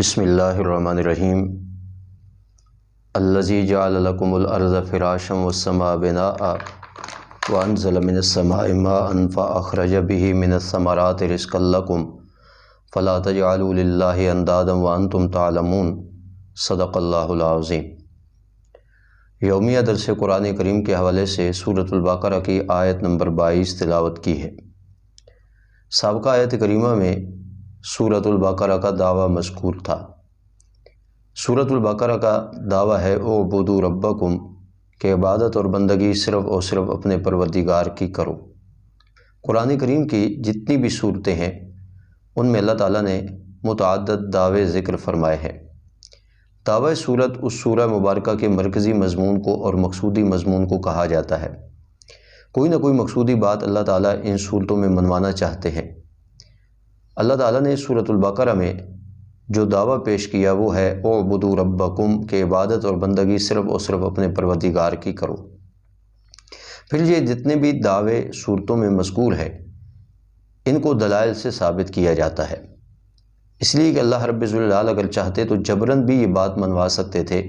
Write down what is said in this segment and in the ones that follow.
بسم اللہ الرحمن الرحیم الذی جعل لکم الارض فراشا والسماء بناء وانزل من السماء ماء فاخرج به من الثمرات رزقا لکم فلا تجعلوا للہ اندادا وانتم تعلمون صدق اللہ العظیم۔ یومیہ درس قرآن کریم کے حوالے سے سورۃ البقرہ کی آیت نمبر 22 تلاوت کی ہے۔ سابقہ آیت کریمہ میں سورۃ البقرہ کا دعویٰ مذکور تھا۔ سورۃ البقرہ کا دعویٰ ہے اعبدوا ربکم کہ عبادت اور بندگی صرف اور صرف اپنے پروردگار کی کرو۔ قرآن کریم کی جتنی بھی صورتیں ہیں ان میں اللہ تعالیٰ نے متعدد دعوے ذکر فرمائے ہیں۔ دعویٰ سورت اس سورہ مبارکہ کے مرکزی مضمون کو اور مقصودی مضمون کو کہا جاتا ہے۔ کوئی نہ کوئی مقصودی بات اللہ تعالیٰ ان صورتوں میں منوانا چاہتے ہیں۔ اللہ تعالیٰ نے سورۃ البقرہ میں جو دعویٰ پیش کیا وہ ہے اعبدوا ربکم کہ عبادت اور بندگی صرف اور صرف اپنے پروردگار کی کرو۔ پھر یہ جتنے بھی دعوے صورتوں میں مذکور ہے ان کو دلائل سے ثابت کیا جاتا ہے، اس لیے کہ اللہ رب الجلال اگر چاہتے تو جبراً بھی یہ بات منوا سکتے تھے،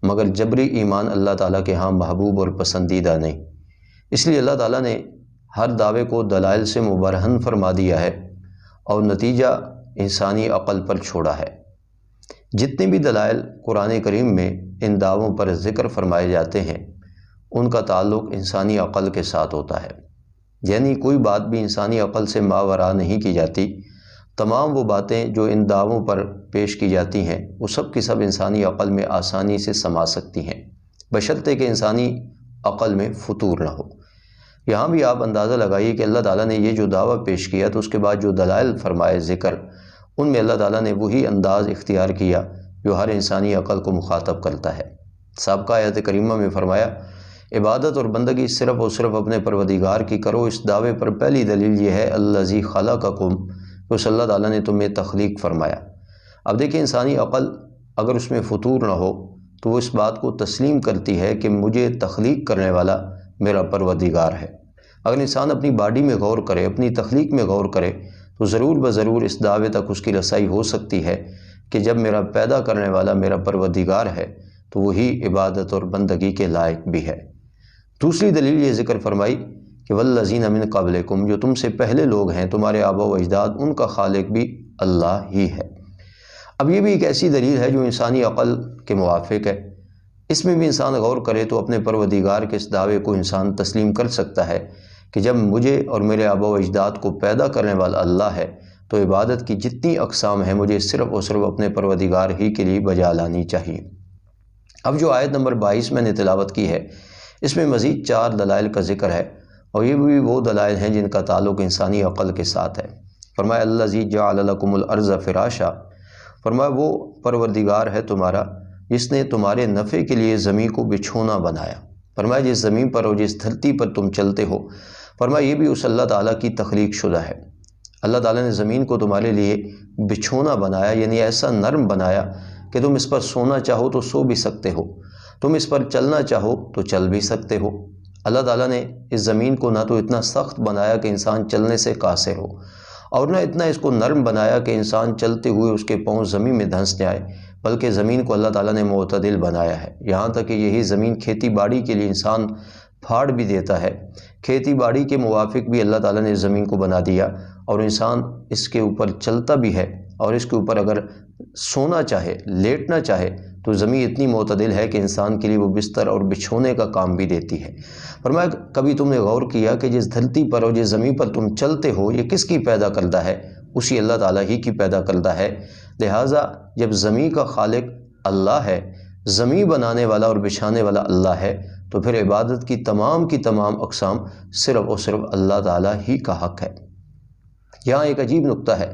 مگر جبری ایمان اللہ تعالیٰ کے ہاں محبوب اور پسندیدہ نہیں۔ اس لیے اللہ تعالیٰ نے ہر دعوے کو دلائل سے مبرہن فرما دیا ہے اور نتیجہ انسانی عقل پر چھوڑا ہے۔ جتنے بھی دلائل قرآن کریم میں ان دعووں پر ذکر فرمائے جاتے ہیں ان کا تعلق انسانی عقل کے ساتھ ہوتا ہے، یعنی کوئی بات بھی انسانی عقل سے ماوراء نہیں کی جاتی۔ تمام وہ باتیں جو ان دعووں پر پیش کی جاتی ہیں وہ سب کی سب انسانی عقل میں آسانی سے سما سکتی ہیں، بشرطے کہ انسانی عقل میں فطور نہ ہو۔ یہاں بھی آپ اندازہ لگائیے کہ اللہ تعالیٰ نے یہ جو دعویٰ پیش کیا تو اس کے بعد جو دلائل فرمائے ذکر ان میں اللہ تعالیٰ نے وہی انداز اختیار کیا جو ہر انسانی عقل کو مخاطب کرتا ہے۔ سابقہ آیت کریمہ میں فرمایا عبادت اور بندگی صرف اور صرف اپنے پروردگار کی کرو۔ اس دعوے پر پہلی دلیل یہ ہے الذی خلقکم کہ اس اللہ تعالیٰ نے تمہیں تخلیق فرمایا۔ اب دیکھیں انسانی عقل اگر اس میں فطور نہ ہو تو وہ اس بات کو تسلیم کرتی ہے کہ مجھے تخلیق کرنے والا میرا پروردگار ہے۔ اگر انسان اپنی باڈی میں غور کرے، اپنی تخلیق میں غور کرے تو ضرور بضرور اس دعوے تک اس کی رسائی ہو سکتی ہے کہ جب میرا پیدا کرنے والا میرا پروردگار ہے تو وہی عبادت اور بندگی کے لائق بھی ہے۔ دوسری دلیل یہ ذکر فرمائی کہ والذین من قبلکم جو تم سے پہلے لوگ ہیں، تمہارے آباء و اجداد، ان کا خالق بھی اللہ ہی ہے۔ اب یہ بھی ایک ایسی دلیل ہے جو انسانی عقل کے موافق ہے۔ اس میں بھی انسان غور کرے تو اپنے پروردگار کے اس دعوے کو انسان تسلیم کر سکتا ہے کہ جب مجھے اور میرے آباء و اجداد کو پیدا کرنے والا اللہ ہے تو عبادت کی جتنی اقسام ہیں مجھے صرف اور صرف اپنے پروردگار ہی کے لیے بجا لانی چاہیے۔ اب جو آیت نمبر 22 میں نے تلاوت کی ہے اس میں مزید 4 دلائل کا ذکر ہے اور یہ بھی وہ دلائل ہیں جن کا تعلق انسانی عقل کے ساتھ ہے۔ فرمایا الذی جعل لکم الارض فراشا، فرمایا وہ پروردگار ہے تمہارا جس نے تمہارے نفع کے لیے زمین کو بچھونا بنایا۔ فرمایا جس زمین پر اور جس دھرتی پر تم چلتے ہو، فرمایا یہ بھی اس اللہ تعالیٰ کی تخلیق شدہ ہے۔ اللہ تعالیٰ نے زمین کو تمہارے لیے بچھونا بنایا، یعنی ایسا نرم بنایا کہ تم اس پر سونا چاہو تو سو بھی سکتے ہو، تم اس پر چلنا چاہو تو چل بھی سکتے ہو۔ اللہ تعالیٰ نے اس زمین کو نہ تو اتنا سخت بنایا کہ انسان چلنے سے قاصر ہو، اور نہ اتنا اس کو نرم بنایا کہ انسان چلتے ہوئے اس کے پاؤں زمین میں دھنس جائے، بلکہ زمین کو اللہ تعالیٰ نے معتدل بنایا ہے، یہاں تک کہ یہی زمین کھیتی باڑی کے لیے انسان پھاڑ بھی دیتا ہے۔ کھیتی باڑی کے موافق بھی اللہ تعالیٰ نے زمین کو بنا دیا اور انسان اس کے اوپر چلتا بھی ہے، اور اس کے اوپر اگر سونا چاہے، لیٹنا چاہے تو زمین اتنی معتدل ہے کہ انسان کے لیے وہ بستر اور بچھونے کا کام بھی دیتی ہے۔ فرمایا کبھی تم نے غور کیا کہ جس دھرتی پر اور جس زمین پر تم چلتے ہو یہ کس کی پیدا کردہ ہے؟ اسی اللہ تعالیٰ ہی کی پیدا کردہ ہے۔ لہٰذا جب زمین کا خالق اللہ ہے، زمین بنانے والا اور بچھانے والا اللہ ہے، تو پھر عبادت کی تمام اقسام صرف اور صرف اللہ تعالیٰ ہی کا حق ہے۔ یہاں ایک عجیب نقطہ ہے،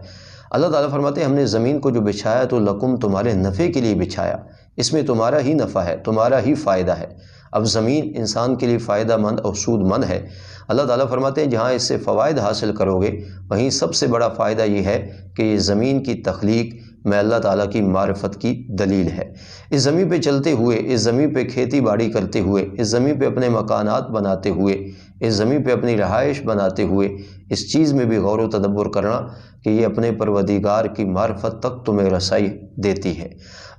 اللہ تعالیٰ فرماتے ہیں ہم نے زمین کو جو بچھایا تو لکم تمہارے نفع کے لیے بچھایا، اس میں تمہارا ہی نفع ہے، تمہارا ہی فائدہ ہے۔ اب زمین انسان کے لیے فائدہ مند اور سود مند ہے۔ اللہ تعالیٰ فرماتے ہیں جہاں اس سے فوائد حاصل کرو گے وہیں سب سے بڑا فائدہ یہ ہے کہ یہ زمین کی تخلیق میں اللہ تعالیٰ کی معرفت کی دلیل ہے۔ اس زمین پہ چلتے ہوئے، اس زمین پہ کھیتی باڑی کرتے ہوئے، اس زمین پہ اپنے مکانات بناتے ہوئے، اس زمین پہ اپنی رہائش بناتے ہوئے اس چیز میں بھی غور و تدبر کرنا کہ یہ اپنے پروردگار کی معرفت تک تمہیں رسائی دیتی ہے۔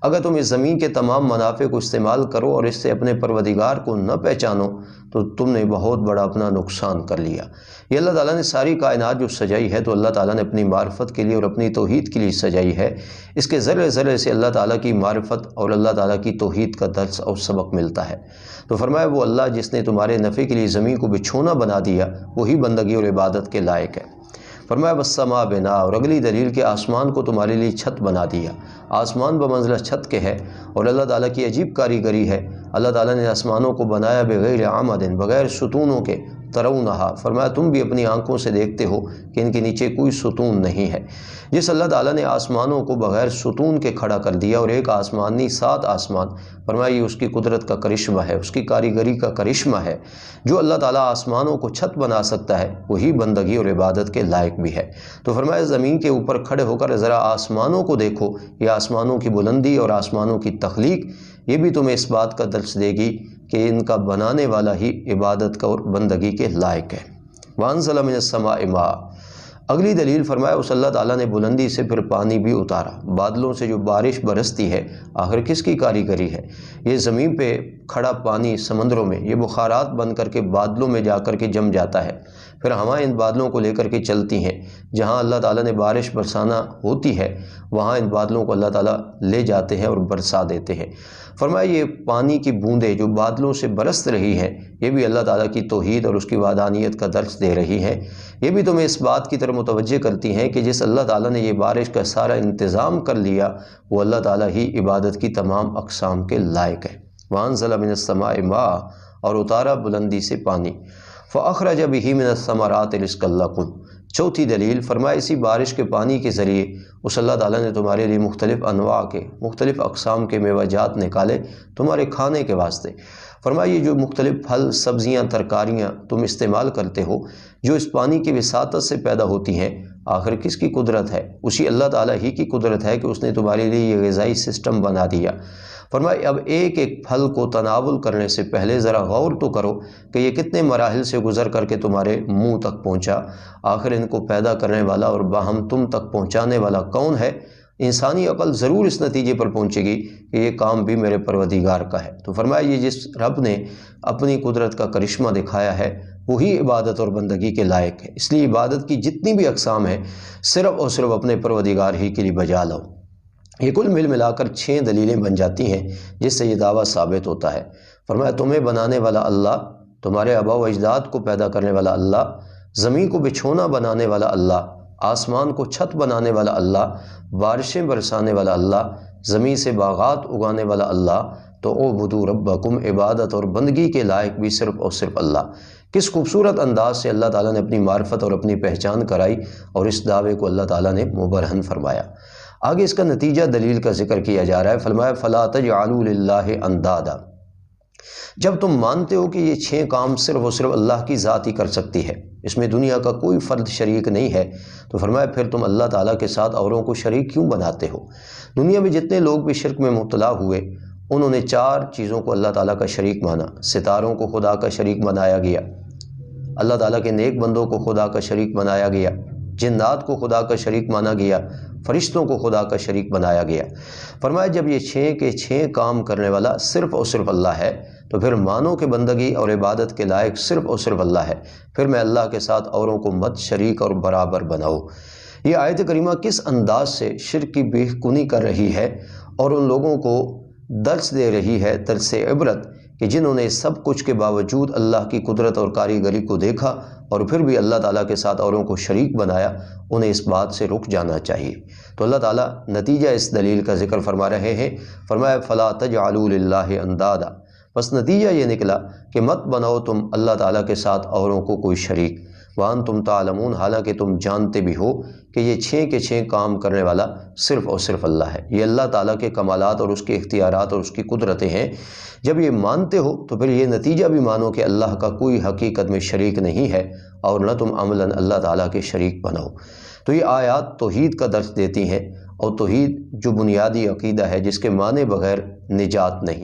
اگر تم اس زمین کے تمام منافع کو استعمال کرو اور اس سے اپنے پروردگار کو نہ پہچانو تو تم نے بہت بڑا اپنا نقصان کر لیا۔ یہ اللہ تعالیٰ نے ساری کائنات جو سجائی ہے تو اللہ تعالیٰ نے اپنی معرفت کے لیے اور اپنی توحید کے لیے سجائی ہے۔ اس کے ذرے ذرے سے اللہ تعالیٰ کی معرفت اور اللہ تعالیٰ کی توحید کا درس اور سبق ملتا ہے۔ تو فرمایا وہ اللہ جس نے تمہارے نفع کے لیے زمین کو بچھونا بنا دیا وہی بندگی اور عبادت کے لائق ہے۔ فرمایا والسماء بنا، اور اگلی دلیل کہ آسمان کو تمہارے لیے چھت بنا دیا۔ آسمان بمنزلہ چھت کے ہے اور اللہ تعالیٰ کی عجیب کاریگری ہے۔ اللہ تعالیٰ نے آسمانوں کو بنایا بغیر عمد، بغیر ستونوں کے، ترونہا، فرمایا تم بھی اپنی آنکھوں سے دیکھتے ہو کہ ان کے نیچے کوئی ستون نہیں ہے۔ جس اللہ تعالیٰ نے آسمانوں کو بغیر ستون کے کھڑا کر دیا اور ایک آسمان نہیں 7 آسمان، فرمایا یہ اس کی قدرت کا کرشمہ ہے، اس کی کاریگری کا کرشمہ ہے۔ جو اللہ تعالیٰ آسمانوں کو چھت بنا سکتا ہے وہی بندگی اور عبادت کے لائق بھی ہے۔ تو فرمایا زمین کے اوپر کھڑے ہو کر ذرا آسمانوں کو دیکھو، یہ آسمانوں کی بلندی اور آسمانوں کی تخلیق یہ بھی تمہیں اس بات کا درس دے گی کہ ان کا بنانے والا ہی عبادت کا اور بندگی کے لائق ہے۔ وَأَنزَلَ مِنَ السَّمَاءِ مَاءً، اگلی دلیل فرمایا اس اللہ تعالیٰ نے بلندی سے پھر پانی بھی اتارا۔ بادلوں سے جو بارش برستی ہے آخر کس کی کاریگری ہے؟ یہ زمین پہ کھڑا پانی سمندروں میں یہ بخارات بن کر کے بادلوں میں جا کر کے جم جاتا ہے، پھر ہوائیں ان بادلوں کو لے کر کے چلتی ہیں۔ جہاں اللہ تعالیٰ نے بارش برسانا ہوتی ہے وہاں ان بادلوں کو اللہ تعالیٰ لے جاتے ہیں اور برسا دیتے ہیں۔ فرمایا یہ پانی کی بوندیں جو بادلوں سے برس رہی ہیں یہ بھی اللہ تعالیٰ کی توحید اور اس کی وحدانیت کا درس دے رہی ہیں۔ یہ بھی تمہیں اس بات کی طرف متوجہ کرتی ہیں کہ جس اللہ تعالیٰ نے یہ بارش کا سارا انتظام کر لیا وہ اللہ تعالیٰ ہی عبادت کی تمام اقسام کے لائق ہے۔ وَأَنزَلَ مِنَ السَّمَاءِ مَاءً، اور اتارا بلندی سے پانی۔ فَأَخْرَجَ بِهِ مِنَ الثَّمَرَاتِ رِزْقًا لَكُمْ، چوتھی دلیل فرمایا اسی بارش کے پانی کے ذریعے اس اللہ تعالیٰ نے تمہارے لیے مختلف انواع کے مختلف اقسام کے میوہ جات نکالے تمہارے کھانے کے واسطے۔ فرمایا یہ جو مختلف پھل، سبزیاں، ترکاریاں تم استعمال کرتے ہو جو اس پانی کی وساطت سے پیدا ہوتی ہیں آخر کس کی قدرت ہے؟ اسی اللہ تعالیٰ ہی کی قدرت ہے کہ اس نے تمہارے لیے یہ غذائی سسٹم بنا دیا۔ فرمایا اب ایک ایک پھل کو تناول کرنے سے پہلے ذرا غور تو کرو کہ یہ کتنے مراحل سے گزر کر کے تمہارے منہ تک پہنچا۔ آخر ان کو پیدا کرنے والا اور باہم تم تک پہنچانے والا کون ہے؟ انسانی عقل ضرور اس نتیجے پر پہنچے گی کہ یہ کام بھی میرے پروردگار کا ہے۔ تو فرمایا یہ جس رب نے اپنی قدرت کا کرشمہ دکھایا ہے وہی عبادت اور بندگی کے لائق ہے۔ اس لیے عبادت کی جتنی بھی اقسام ہیں صرف اور صرف اپنے پروردگار ہی کے لیے بجا لاؤ۔ یہ کل ملا کر 6 دلیلیں بن جاتی ہیں جس سے یہ دعویٰ ثابت ہوتا ہے۔ فرمایا تمہیں بنانے والا اللہ، تمہارے آباء و اجداد کو پیدا کرنے والا اللہ، زمین کو بچھونا بنانے والا اللہ، آسمان کو چھت بنانے والا اللہ، بارشیں برسانے والا اللہ، زمین سے باغات اگانے والا اللہ، تو اعبدوا ربکم، عبادت اور بندگی کے لائق بھی صرف اور صرف اللہ۔ کس خوبصورت انداز سے اللہ تعالیٰ نے اپنی معرفت اور اپنی پہچان کرائی اور اس دعوے کو اللہ تعالیٰ نے مبرہن فرمایا۔ آگے اس کا نتیجہ دلیل کا ذکر کیا جا رہا ہے۔ فرمایا فلا تجعلوا للہ اندادا، جب تم مانتے ہو کہ یہ 6 کام صرف اور صرف اللہ کی ذات ہی کر سکتی ہے، اس میں دنیا کا کوئی فرد شریک نہیں ہے، تو فرمایا پھر تم اللہ تعالیٰ کے ساتھ اوروں کو شریک کیوں بناتے ہو؟ دنیا میں جتنے لوگ بھی شرک میں مبتلا ہوئے انہوں نے 4 چیزوں کو اللہ تعالیٰ کا شریک مانا۔ ستاروں کو خدا کا شریک بنایا گیا، اللہ تعالیٰ کے نیک بندوں کو خدا کا شریک بنایا گیا، جنات کو خدا کا شریک مانا گیا، فرشتوں کو خدا کا شریک بنایا گیا۔ فرمایا جب یہ 6 کے 6 کام کرنے والا صرف اور صرف اللہ ہے تو پھر مانو کہ بندگی اور عبادت کے لائق صرف اور صرف اللہ ہے، پھر میں اللہ کے ساتھ اوروں کو مت شریک اور برابر بناؤ۔ یہ آیت کریمہ کس انداز سے شرک کی بے کنی کر رہی ہے اور ان لوگوں کو درس دے رہی ہے، درس عبرت، کہ جنہوں نے سب کچھ کے باوجود اللہ کی قدرت اور کاریگری کو دیکھا اور پھر بھی اللہ تعالیٰ کے ساتھ اوروں کو شریک بنایا، انہیں اس بات سے رک جانا چاہیے۔ تو اللہ تعالیٰ نتیجہ اس دلیل کا ذکر فرما رہے ہیں۔ فرمایا فلا تجعلوا للہ اندادا، بس نتیجہ یہ نکلا کہ مت بناؤ تم اللہ تعالیٰ کے ساتھ اوروں کو کوئی شریک، وانتم تعلمون، حالانکہ تم جانتے بھی ہو کہ یہ 6 کے 6 کام کرنے والا صرف اور صرف اللہ ہے۔ یہ اللہ تعالیٰ کے کمالات اور اس کے اختیارات اور اس کی قدرتیں ہیں۔ جب یہ مانتے ہو تو پھر یہ نتیجہ بھی مانو کہ اللہ کا کوئی حقیقت میں شریک نہیں ہے اور نہ تم عملاً اللہ تعالیٰ کے شریک بنو۔ تو یہ آیات توحید کا درس دیتی ہیں، اور توحید جو بنیادی عقیدہ ہے جس کے مانے بغیر نجات نہیں۔